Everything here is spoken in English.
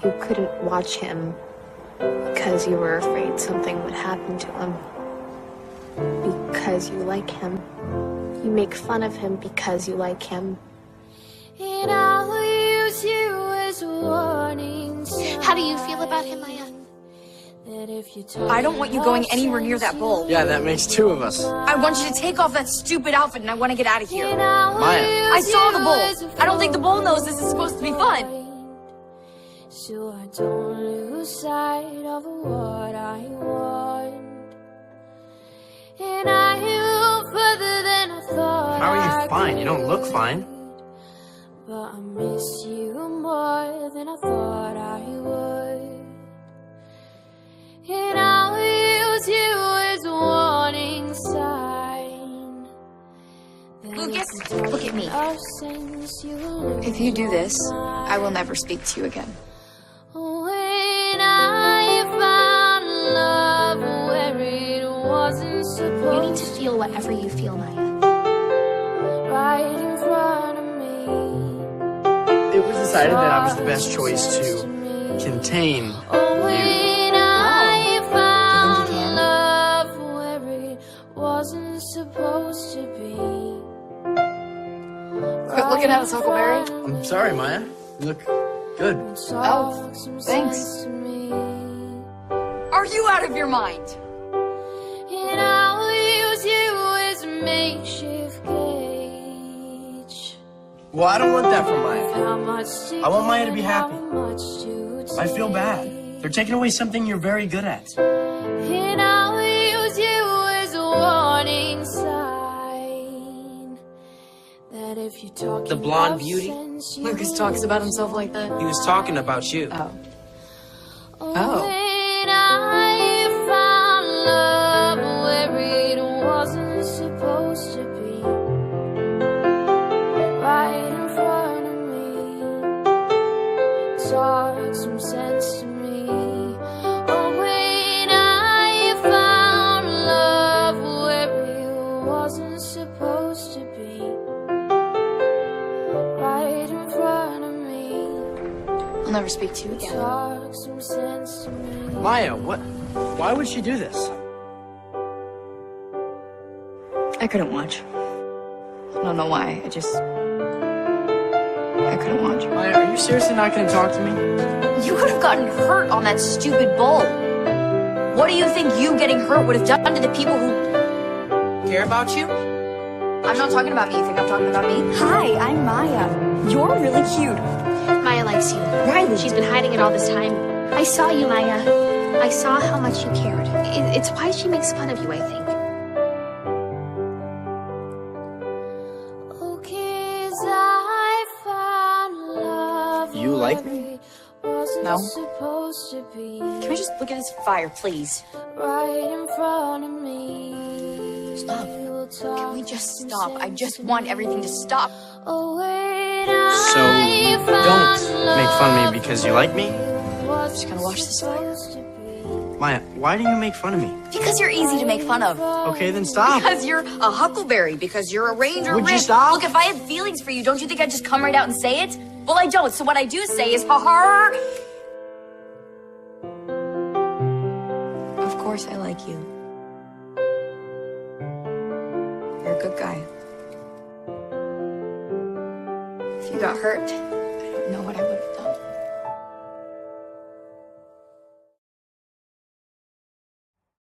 You couldn't watch him because you were afraid something would happen to him. Because you like him. You make fun of him because you like him. And I'll use you as warning signs. How do you feel about him, Maya? I don't want you going anywhere near that bowl. Yeah, that makes two of us. I want you to take off that stupid outfit and I want to get out of here. Maya. I saw the bowl. I don't think the bowl knows this is supposed to be fun. So I don't lose sight of what I want. And I move further than I thought. How are you fine? You don't look fine. But I miss you more than I thought I would. And I'll use you as a warning sign. Lucas, look at me. If you do this, I will never speak to you again. When I found love where it wasn't supposed. You need to feel whatever you feel, Maya. Right in front of me. It was decided that I was the best choice to contain you. When I found love where it wasn't supposed to be. Quit looking at us, Huckleberry. I'm sorry, Maya. You look good. Oh, thanks. Are you out of your mind? And I'll use you as a makeshift cage. Well, I don't want that from Maya. How much I want Maya to be happy. how much to I feel bad. They're taking away something you're very good at. And I'll use you as a warning sign that if you talk The blonde beauty? Lucas talks about himself like that. He was talking about you. Oh. Oh. When I found love where it wasn't supposed to be, right in front of me, talk some sense to me. Oh, when I found love where it wasn't supposed to be, right in front of me, I'll never speak to you again. talk some sense to me. Maya, what? Why would she do this? I couldn't watch. I don't know why. I couldn't watch. Maya, are you seriously not going to talk to me? You could have gotten hurt on that stupid bowl. What do you think you getting hurt would have done to the people who... Care about you? I'm not talking about me. You think I'm talking about me? Hi, I'm Maya. You're really cute. Maya likes you. Riley. She's been hiding it all this time. I saw you, Maya. I saw how much you cared. It's why she makes fun of you, I think. Oh, 'cause I found love You like me? wasn't No. supposed to be, Can we just look at this fire, please? right in front of me. Stop. We'll talk Can we just some stop? I sense just to want me. everything to stop. Oh, when So, I found don't make fun of me because you like me? love Just gonna watch this fire. supposed to be, Maya, why do you make fun of me? Because you're easy to make fun of. Okay, then stop. Because you're a huckleberry. Because you're a ranger. Would you Rick. stop? Look, if I had feelings for you, don't you think I'd just come right out and say it? Well, I don't. So what I do say is, ha-ha. Of course I like you. You're a good guy. If you got hurt,